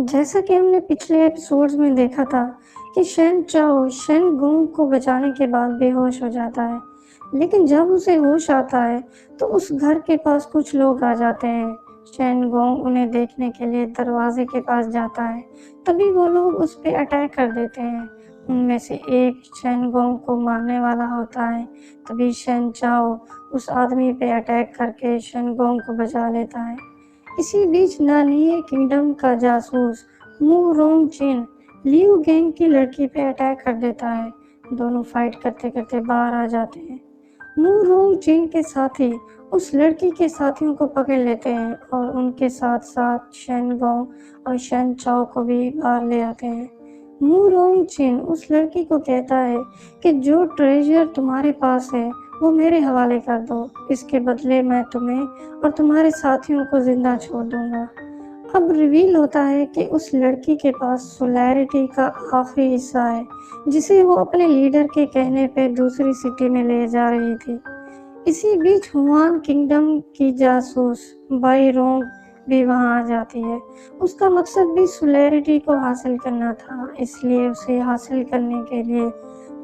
जैसा कि हमने पिछले एपिसोड्स में देखा था कि शेन चाओ शेन गुंग को बचाने के बाद बेहोश हो जाता है, लेकिन जब उसे होश आता है तो उस घर के पास कुछ लोग आ जाते हैं। शेन गोंग उन्हें देखने के लिए दरवाजे के पास जाता है, तभी वो लोग उस पर अटैक कर देते हैं। उनमें से एक शेन गोंग को मारने वाला होता है, तभी शेन चाओ उस आदमी पे अटैक करके शेन गोंग को बचा लेता है। इसी बीच नानिये किंगडम का जासूस मू रोंग चिन लियू गैंग की लड़की पे अटैक कर देता है। दोनों फाइट करते करते बाहर आ जाते हैं। मू रोंग चिन के साथी उस लड़की के साथियों को पकड़ लेते हैं और उनके साथ साथ शेन गोंग और शेन चाओ को भी बाहर ले आते हैं। मू रोंग चिन उस लड़की को कहता है कि जो ट्रेजर तुम्हारे पास है वो मेरे हवाले कर दो, इसके बदले मैं तुम्हें और तुम्हारे साथियों को जिंदा छोड़ दूंगा। अब रिवील होता है कि उस लड़की के पास सोलैरिटी का आखिरी हिस्सा है, जिसे वो अपने लीडर के कहने पे दूसरी सिटी में ले जा रही थी। इसी बीच हुआन किंगडम की जासूस बाई रोंग भी वहां आ जाती है। उसका मकसद भी सोलैरिटी को हासिल करना था, इसलिए उसे हासिल करने के लिए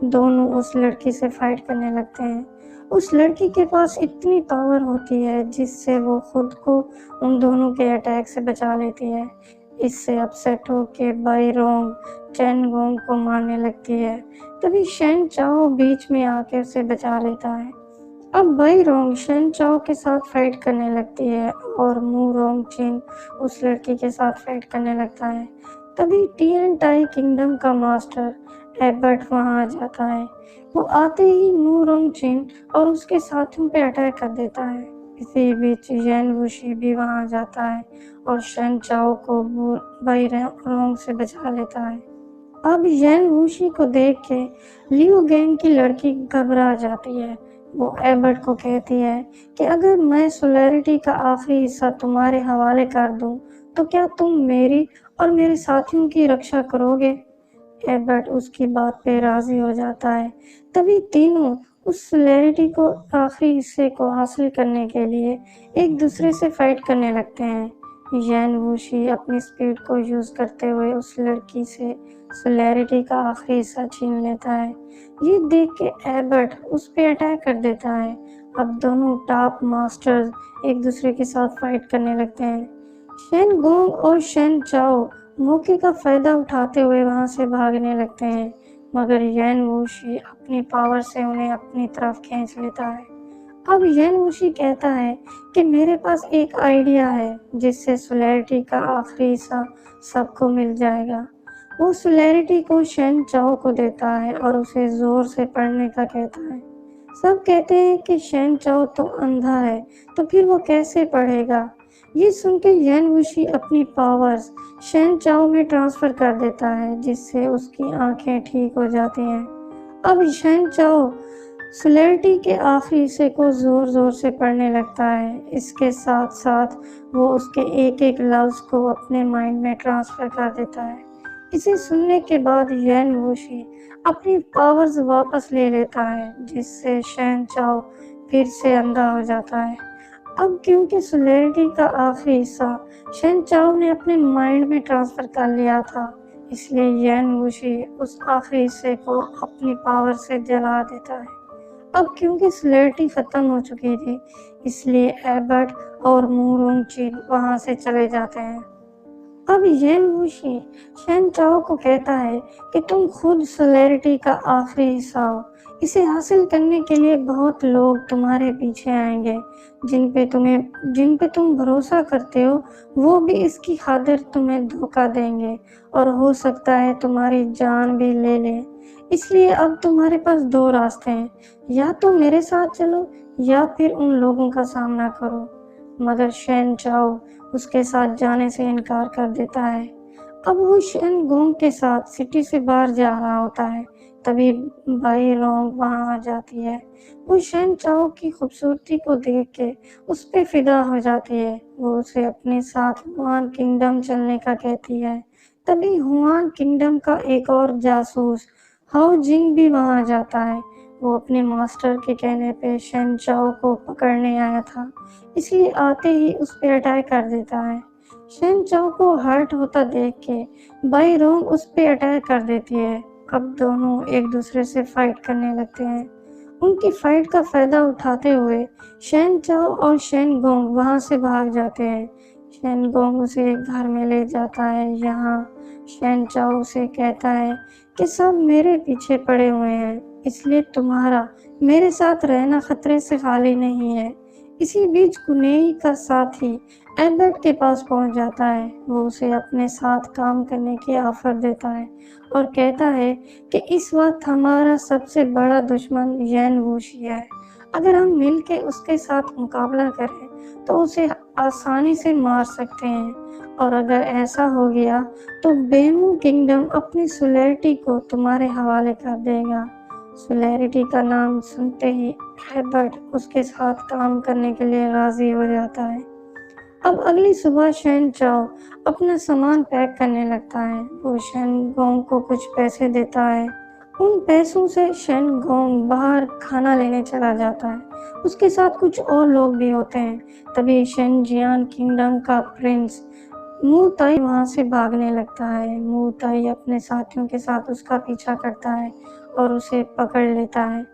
दोनों उस लड़की से फाइट करने लगते हैं। उस लड़की के पास इतनी पावर होती है जिससे वो खुद को उन दोनों के अटैक से बचा लेती है। इससे अपसेट होकर बाई रोंग चैन गोंग को मारने लगती है, तभी शेन चाओ बीच में आकर उसे बचा लेता है। अब बाई रोंग शेन चाओ के साथ फाइट करने लगती है और मू रोंग चिन उस लड़की के साथ फाइट करने लगता है। तभी टिएन टाई किंगडम का मास्टर एबर्ट वहां आ जाता है। वो आते ही मू रोंग चिन और उसके साथियों पे अटैक कर देता है। इसी बीच येन वुशी भी वहां आ जाता है और शेन चाओ को बाई रोंग से बचा लेता है। अब येन वुशी को देख के लियू गैंग की लड़की घबरा जाती है। वो एबर्ट को कहती है कि अगर मैं सोलैरिटी का आखिरी हिस्सा तुम्हारे हवाले कर दूं, तो क्या तुम मेरी और मेरे साथियों की रक्षा करोगे? एबर्ट उसकी बात पे राजी हो जाता है। तभी तीनों उस सोलैरिटी को आखिरी हिस्से को हासिल करने के लिए एक दूसरे से फाइट करने लगते हैं। येन वुशी अपनी स्पीड को यूज करते हुए उस लड़की से सोलैरिटी का आखिरी हिस्सा छीन लेता है। ये देख के एबर्ट उस पे अटैक कर देता है। अब दोनों टॉप मास्टर्स एक दूसरे के साथ फाइट करने लगते हैं। शेन गोंग और शेन चाओ मौके का फायदा उठाते हुए वहां से भागने लगते हैं, मगर येन वुशी अपनी पावर से उन्हें अपनी तरफ खींच लेता है। अब येन वुशी कहता है कि मेरे पास एक आइडिया है जिससे सोलैरिटी का आखिरी हिस्सा सबको मिल जाएगा। वो सोलैरिटी को शेन चाओ को देता है और उसे जोर से पढ़ने का कहता है। सब कहते हैं कि शेन चाओ तो अंधा है, तो फिर वो कैसे पढ़ेगा? ये सुन के येन वुशी अपनी पावर्स शेन चाओ में ट्रांसफर कर देता है, जिससे उसकी आंखें ठीक हो जाती हैं। अब शेन चाओ सोलैरिटी के आखिरी हिस्से को जोर जोर से पढ़ने लगता है। इसके साथ साथ वो उसके एक एक लफ्ज को अपने माइंड में ट्रांसफर कर देता है। इसे सुनने के बाद येन वुशी अपनी पावर्स वापस ले लेता है, जिससे शेन चाओ फिर से अंधा हो जाता है। अब क्योंकि सोलैरिटी का आखिरी हिस्सा शेन चाओ ने अपने माइंड में ट्रांसफर कर लिया था, इसलिए येन वुशी उस आखिरी हिस्से को अपनी पावर से जला देता है। अब क्योंकि सोलैरिटी खत्म हो चुकी थी, इसलिए एबर्ट और मू रोंग चिन वहां से चले जाते हैं। अब येन वुशी शेन चाओ को कहता है कि तुम खुद सोलैरिटी का आखिरी हिस्सा हो। इसे हासिल करने के लिए बहुत लोग तुम्हारे पीछे आएंगे, जिन पे तुम भरोसा करते हो, वो भी इसकी खातिर तुम्हें धोखा देंगे और हो सकता है तुम्हारी जान भी ले लें। इसलिए अब तुम्हारे पास दो रास्ते हैं, या तो मेरे साथ चलो या फिर उन लोगों का सामना करो। मगर शेन चाओ उसके साथ जाने से इनकार कर देता है। अब वो शेन गोंग के साथ सिटी से बाहर जा रहा होता है, तभी बाई रोंग वहां आ जाती है। वो शेन चाओ की खूबसूरती को देख के उस पे फिदा हो जाती है। वो उसे अपने साथ हुआन किंगडम चलने का कहती है। तभी हुआन किंगडम का एक और जासूस हाओ जिंग भी वहां आ जाता है। वो अपने मास्टर के कहने पे शेन चाओ को पकड़ने आया था, इसलिए आते ही उस पर अटैक कर देता है। शेन चाओ को हर्ट होता देख के बाई रोंग उस पे अटैक कर देती है। अब दोनों एक दूसरे से फाइट करने लगते हैं। उनकी फाइट का फायदा उठाते हुए शेन चाओ और शेन गोंग वहां से भाग जाते हैं। शेन गोंग उसे एक घर में ले जाता है। यहाँ शेन चाओ उसे कहता है कि सब मेरे पीछे पड़े हुए हैं, इसलिए तुम्हारा मेरे साथ रहना खतरे से खाली नहीं है। इसी बीच कुनेई का साथी एल्बर्ट के पास पहुंच जाता है। वो उसे अपने साथ काम करने की ऑफर देता है और कहता है कि इस वक्त हमारा सबसे बड़ा दुश्मन येन वूशी है। अगर हम मिलकर उसके साथ मुकाबला करें तो उसे आसानी से मार सकते हैं, और अगर ऐसा हो गया तो बेमू किंगडम अपनी सुलेरिटी को तुम्हारे हवाले कर देगा। सुलेरिटी का नाम सुनते ही एल्बर्ट उसके साथ काम करने के लिए राजी हो जाता है। अब अगली सुबह शेन चाओ अपना सामान पैक करने लगता है। वो शेन गोंग को कुछ पैसे देता है। उन पैसों से शेन गोंग बाहर खाना लेने चला जाता है। उसके साथ कुछ और लोग भी होते हैं। तभी शेन जियान किंगडम का प्रिंस मू ताई वहां से भागने लगता है। मू ताई अपने साथियों के साथ उसका पीछा करता है और उसे पकड़ लेता है।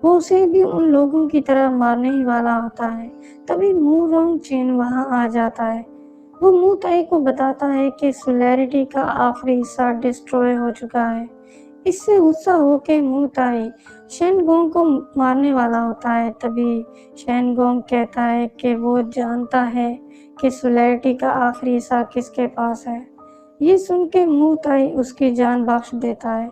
वो उसे भी उन लोगों की तरह मारने ही वाला होता है। तभी मू रोंग चिन वहां आ जाता है। वो मू ताई को बताता है कि सुलेरिटी का आखिरी हिस्सा डिस्ट्रॉय हो चुका है। इससे गुस्सा होकर मू ताई शेन गोंग को मारने वाला होता है। तभी शेन गोंग कहता है कि वो जानता है कि सुलेरिटी का आखिरी हिस्सा किसके पास है। ये सुन के मू ताई उसकी जान बख्श देता है।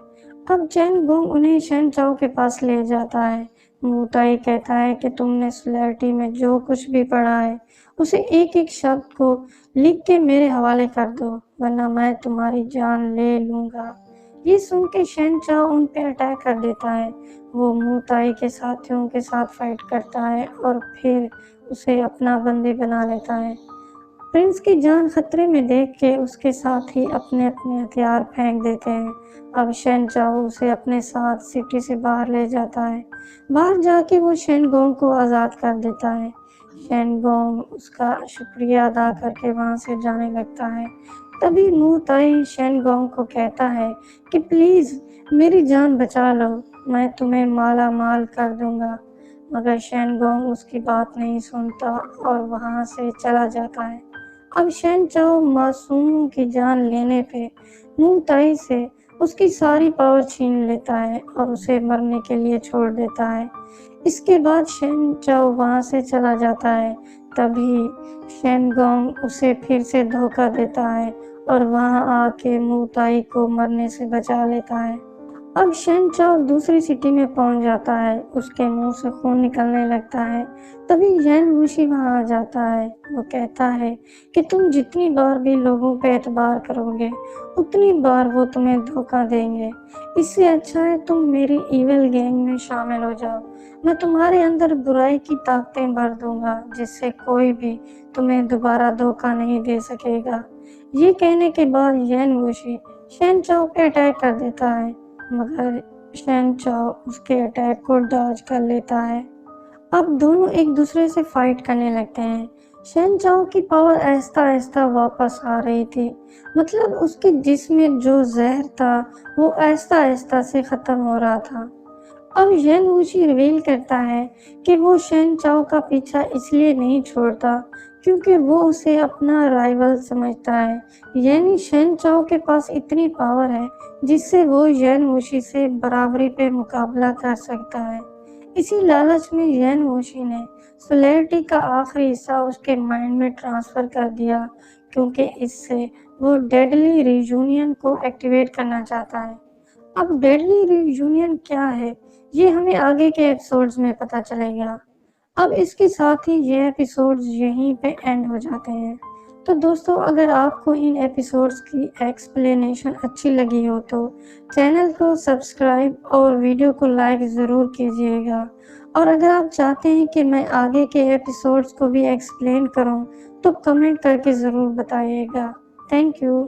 अब शेन गोंग उन्हें शेन चाओ के पास ले जाता है। मू ताई कहता है कि तुमने सुलेरिटी में जो कुछ भी पढ़ा है उसे एक एक शब्द को लिख के मेरे हवाले कर दो, वरना मैं तुम्हारी जान ले लूंगा। ये सुन के शेन चाओ उन पे अटैक कर देता है। वो मू ताई के साथियों के साथ फाइट करता है और फिर उसे अपना बंदी बना लेता है। प्रिंस की जान खतरे में देख के उसके साथ ही अपने अपने हथियार फेंक देते हैं। अब शेन चाओ उसे अपने साथ सिटी से बाहर ले जाता है। बाहर जाके वो शेन गोंग को आज़ाद कर देता है। शेन गोंग उसका शुक्रिया अदा करके वहां से जाने लगता है। तभी मू ताई शेन गोंग को कहता है कि प्लीज मेरी जान बचा लो, मैं तुम्हें माला माल कर दूंगा। मगर शेन गोंग उसकी बात नहीं सुनता और वहां से चला जाता है। अब शेन चाओ मासूमों की जान लेने पे मू ताई से उसकी सारी पावर छीन लेता है और उसे मरने के लिए छोड़ देता है। इसके बाद शेन चाओ वहां से चला जाता है। तभी शेन गोंग उसे फिर से धोखा देता है और वहां आके मू ताई को मरने से बचा लेता है। अब शेन चाओ दूसरी सिटी में पहुंच जाता है। उसके मुंह से खून निकलने लगता है। तभी येन वूशी वहां आ जाता है। वो कहता है कि तुम जितनी बार भी लोगों पे एतबार करोगे उतनी बार वो तुम्हें धोखा देंगे। इससे अच्छा है तुम मेरी इविल गैंग में शामिल हो जाओ। मैं तुम्हारे अंदर बुराई की ताकतें भर दूंगा, जिससे कोई भी तुम्हें दोबारा धोखा नहीं दे सकेगा। ये कहने के बाद येन वूशी शेन चाओ पे अटैक कर देता है, मगर शेन चाओ उसके अटैक को डॉज कर लेता है। अब दोनों एक दूसरे से फाइट करने लगते हैं। शेन चाओ की पावर आहिस्ता आहिस्ता वापस आ रही थी, मतलब उसके जिस्म में जो जहर था वो आहिस्ता आहिस्ता से खत्म हो रहा था। अब येन वूशी रिवील करता है कि वो शेन चाओ का पीछा इसलिए नहीं छोड़ता क्योंकि वो उसे अपना राइवल समझता है, यानी शेन चाओ के पास इतनी पावर है जिससे वो येन वूशी से बराबरी पे मुकाबला कर सकता है। इसी लालच में येन वूशी ने सुलेरिटी का आखिरी हिस्सा उसके माइंड में ट्रांसफर कर दिया, क्योंकि इससे वो डेडली रीयूनियन को एक्टिवेट करना चाहता है। अब डेडली रीयूनियन क्या है ये हमें आगे के एपिसोड्स में पता चलेगा। अब इसके साथ ही ये एपिसोड्स यहीं पे एंड हो जाते हैं। तो दोस्तों, अगर आपको इन एपिसोड्स की एक्सप्लेनेशन अच्छी लगी हो तो चैनल को सब्सक्राइब और वीडियो को लाइक ज़रूर कीजिएगा। और अगर आप चाहते हैं कि मैं आगे के एपिसोड्स को भी एक्सप्लेन करूं तो कमेंट करके ज़रूर बताइएगा। Thank you.